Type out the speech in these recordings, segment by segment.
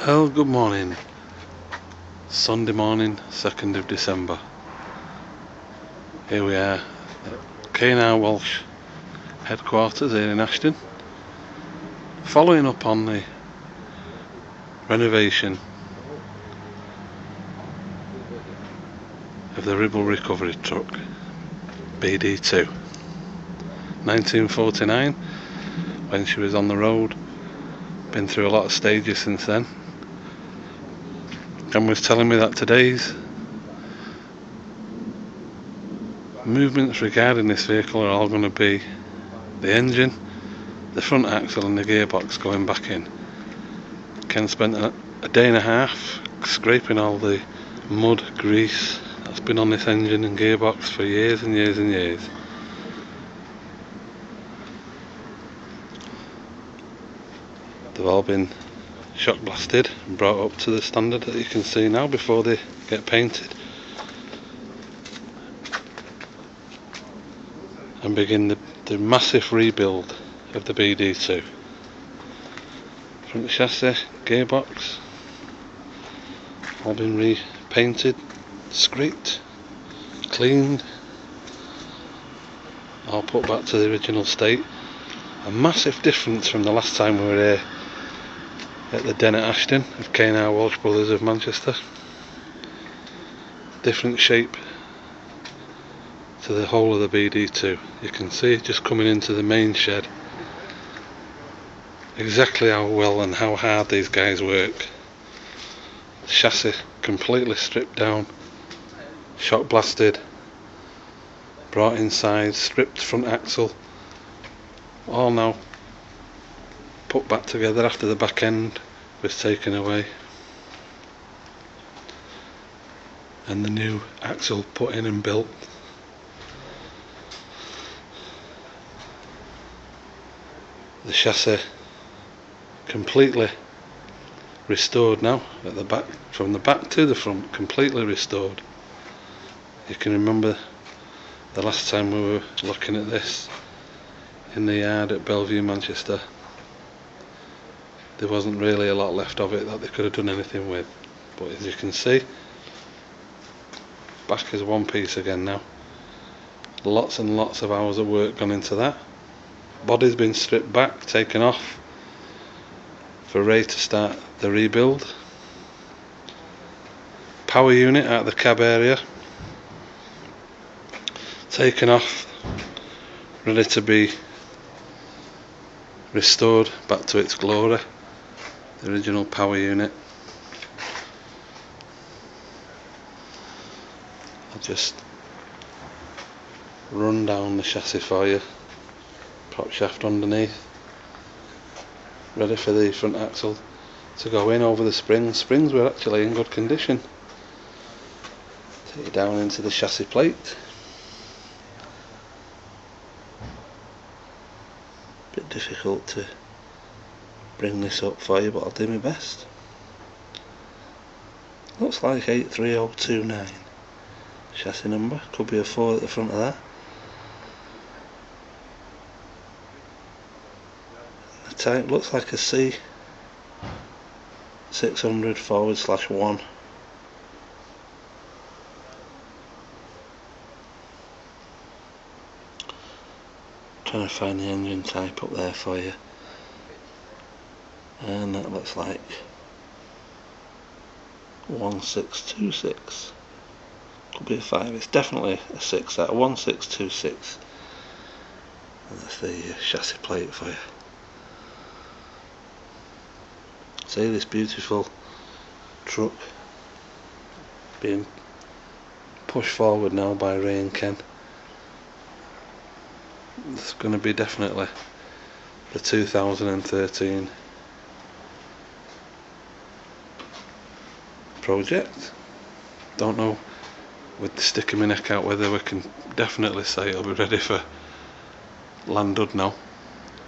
Well, good morning. Sunday morning, 2nd of December. Here we are at K&R Walsh headquarters here in Ashton, following up on the renovation of the Ribble recovery truck BD2. 1949, when she was on the road. Been through a lot of stages since then. And was telling me that today's movements regarding this vehicle are all going to be the engine, the front axle and the gearbox going back in. Ken spent a day and a half scraping all the mud, grease that's been on this engine and gearbox for years and years and years. They've all been shock blasted and brought up to the standard that you can see now before they get painted, and begin the massive rebuild of the BD2. Front chassis, gearbox, all been repainted, scraped, cleaned, all put back to the original state. A massive difference from the last time we were here at the den at Ashton of K&R Walsh Brothers of Manchester. Different shape to the whole of the BD2. You can see just coming into the main shed exactly how well and how hard these guys work. The chassis completely stripped down, shock blasted, brought inside, stripped front axle, all now put back together after the back end was taken away and the new axle put in and built. The chassis completely restored now at the back, from the back to the front, completely restored. You can remember the last time we were looking at this in the yard at Bellevue, Manchester. There wasn't really a lot left of it that they could have done anything with, but as you can see, back is one piece again now. Lots and lots of hours of work gone into that. Body's been stripped back, taken off for Ray to start the rebuild. Power unit out of the cab area taken off, ready to be restored back to its glory. The original power unit. I'll just run down the chassis for you. Prop shaft underneath, ready for the front axle to go in over the springs. Springs were actually in good condition. Take you down into the chassis plate. Bit difficult to bring this up for you, but I'll do my best. Looks like 83029 chassis number, could be a 4 at the front of that. The type looks like a C600 /1. Trying to find the engine type up there for you, and that looks like 1626. Could be a 5. It's definitely a 6. That 1626. And that's the chassis plate for you. See this beautiful truck being pushed forward now by Ray and Ken. It's going to be definitely the 2013 project. Don't know, with the stick in my neck out, whether we can definitely say it'll be ready for landed now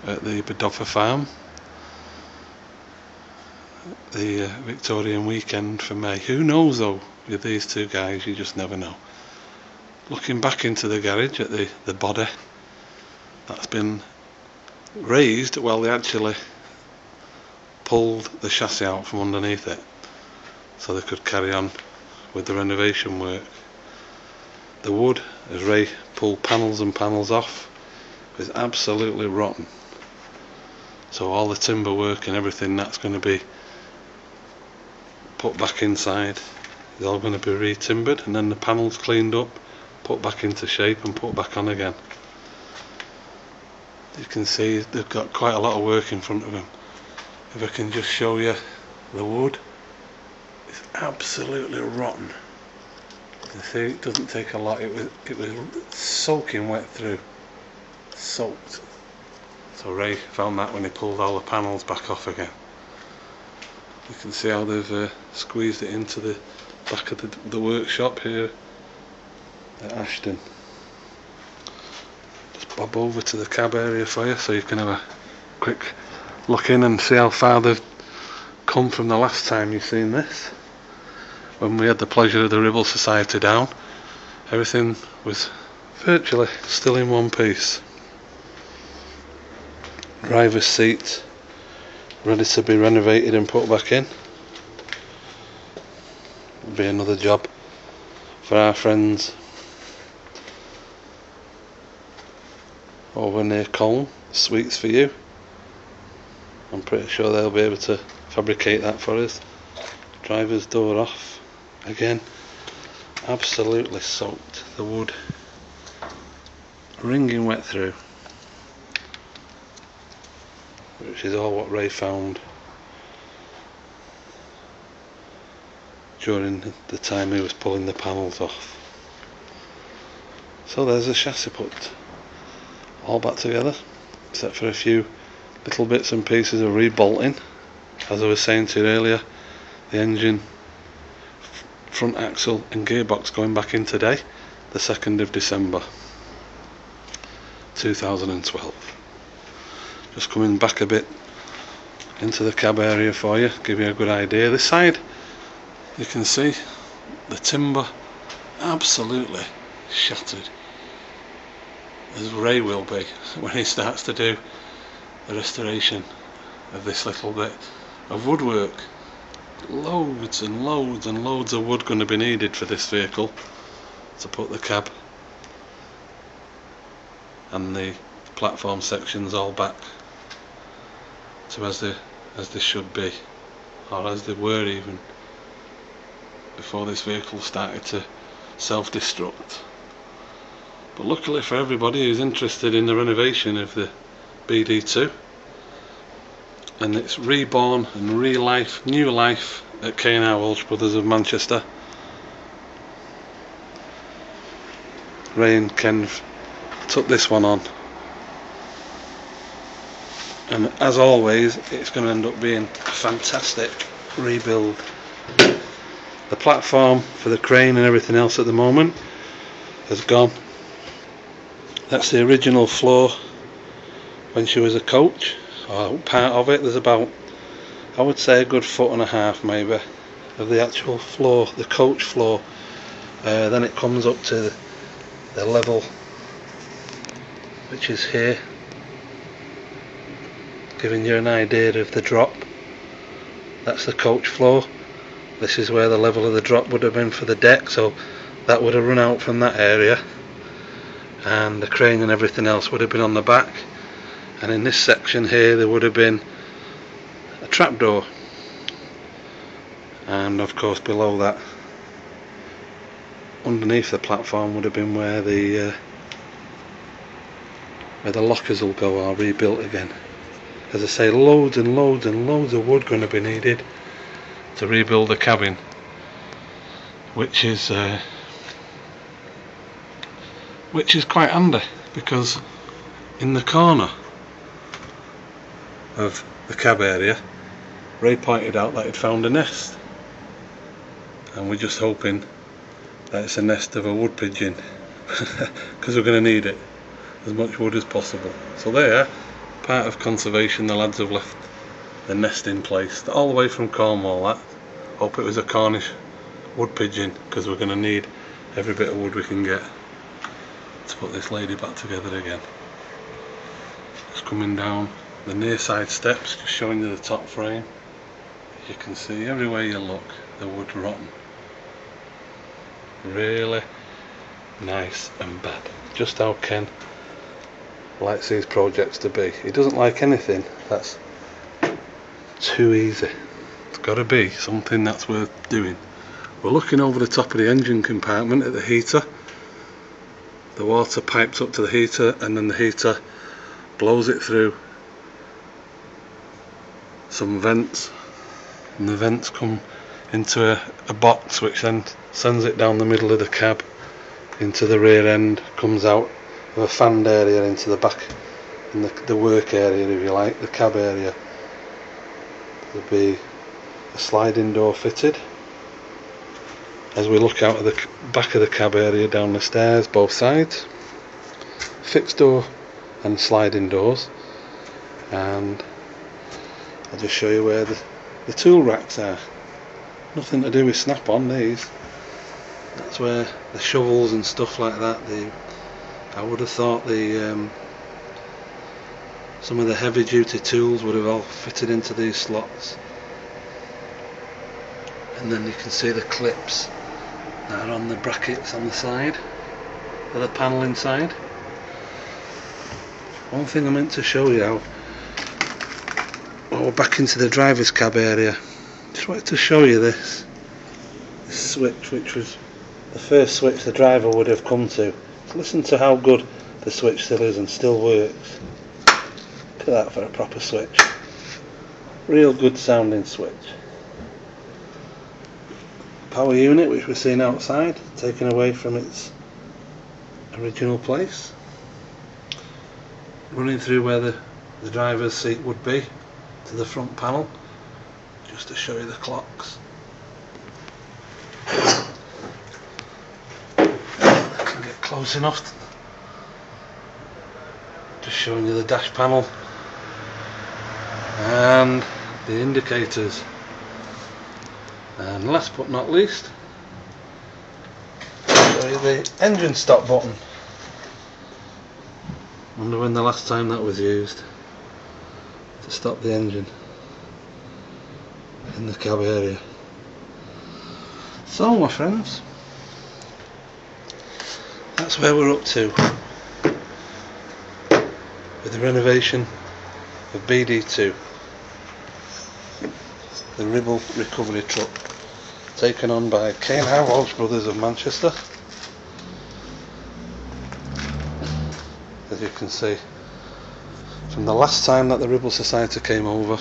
at the Bedoffer farm. The Victorian weekend for May. Who knows though, with these two guys, you just never know. Looking back into the garage at the body that's been raised, well, they actually pulled the chassis out from underneath it so they could carry on with the renovation work. The wood, as Ray pulled panels and panels off, is absolutely rotten. So all the timber work and everything that's going to be put back inside is all going to be re-timbered, and then the panels cleaned up, put back into shape and put back on again. You can see they've got quite a lot of work in front of them. If I can just show you the wood, it's absolutely rotten. You can see it doesn't take a lot. It was soaking wet through, soaked. So Ray found that when he pulled all the panels back off again. You can see how they've squeezed it into the back of the workshop here at Ashton. Just bob over to the cab area for you so you can have a quick look in and see how far they've come from the last time you've seen this. When we had the pleasure of the Ribble Society down, everything was virtually still in one piece. Driver's seat ready to be renovated and put back in. It'll be another job for our friends over near Colne. Sweets for you. I'm pretty sure they'll be able to fabricate that for us. Driver's door off again, absolutely soaked, the wood wringing wet through, which is all what Ray found during the time he was pulling the panels off. So there's the chassis put all back together, except for a few little bits and pieces of rebolting. As I was saying to you earlier, the engine, front axle and gearbox going back in today, the 2nd of December 2012. Just coming back a bit into the cab area for you, give you a good idea. This side you can see the timber absolutely shattered, as Ray will be when he starts to do the restoration of this little bit of woodwork. Loads and loads and loads of wood going to be needed for this vehicle to put the cab and the platform sections all back to as they should be, or as they were even before this vehicle started to self-destruct. But luckily for everybody who's interested in the renovation of the BD2 and its reborn and new life at K&R Walsh Brothers of Manchester, Ray and Ken took this one on, and as always it's going to end up being a fantastic rebuild. The platform for the crane and everything else at the moment has gone. That's the original floor when she was a coach, or part of it. There's about, I would say, a good 1.5 foot maybe of the actual floor, the coach floor. Then it comes up to the level which is here, giving you an idea of the drop. That's the coach floor. This is where the level of the drop would have been for the deck, so that would have run out from that area, and the crane and everything else would have been on the back. And in this section here there would have been a trapdoor, and of course below that, underneath the platform, would have been where the lockers will go, or rebuilt again. As I say, loads and loads and loads of wood going to be needed to rebuild the cabin, which is quite handy, because in the corner of the cab area Ray pointed out that he'd found a nest, and we're just hoping that it's a nest of a wood pigeon because we're going to need it, as much wood as possible. So there, part of conservation, the lads have left the nest in place all the way from Cornwall. That, hope it was a Cornish wood pigeon, because we're going to need every bit of wood we can get to put this lady back together again. Just coming down the near side steps, just showing you the top frame. You can see everywhere you look the wood rotten. Really nice and bad. Just how Ken likes these projects to be. He doesn't like anything that's too easy. It's got to be something that's worth doing. We're looking over the top of the engine compartment at the heater. The water pipes up to the heater and then the heater blows it through some vents, and the vents come into a box which then sends it down the middle of the cab into the rear end, comes out of a fanned area into the back, in the work area if you like, the cab area. There'll be a sliding door fitted. As we look out of the back of the cab area down the stairs, both sides, fixed door and sliding doors, and I'll just show you where the tool racks are. Nothing to do with snap-on these. That's where the shovels and stuff like that. I would have thought some of the heavy-duty tools would have all fitted into these slots. And then you can see the clips that are on the brackets on the side of the panel inside. One thing I meant to show you now, well, we're back into the driver's cab area. Just wanted to show you this switch, which was the first switch the driver would have come to. Listen to how good the switch still is and still works. Look at that for a proper switch. Real good sounding switch. Power unit, which we're seeing outside, taken away from its original place. Running through where the driver's seat would be to the front panel, just to show you the clocks. I can get close enough. Just showing you the dash panel and the indicators. And last but not least, I'll show you the engine stop button. Wonder when the last time that was used to stop the engine in the cab area. So my friends, that's where we're up to with the renovation of BD2, the Ribble recovery truck, taken on by Walsh Brothers of Manchester. As you can see, from the last time that the Ribble Society came over,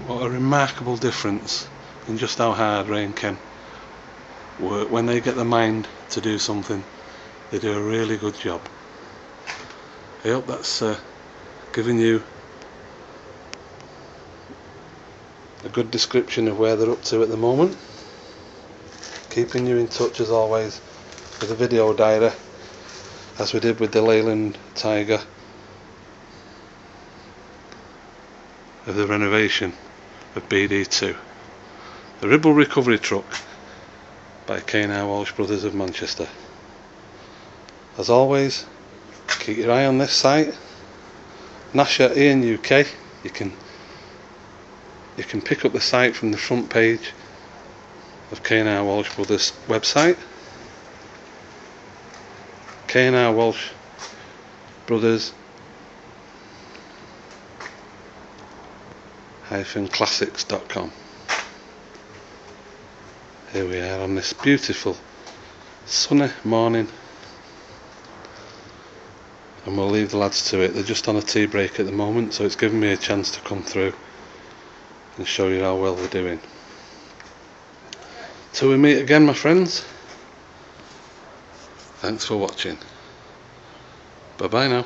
what a remarkable difference in just how hard Ray and Ken work. When they get the mind to do something, they do a really good job. I hope that's given you a good description of where they're up to at the moment. Keeping you in touch as always with a video diary, as we did with the Leyland Tiger, of the renovation of BD2, the Ribble recovery truck by Walsh Brothers of Manchester. As always, keep your eye on this site, Nasher Ian UK. You can pick up the site from the front page of Walsh Brothers website. Walsh Brothers -classics.com. Here we are on this beautiful sunny morning, and we'll leave the lads to it. They're just on a tea break at the moment, so it's given me a chance to come through and show you how well they're doing. Till we meet again, my friends, thanks for watching. Bye bye now.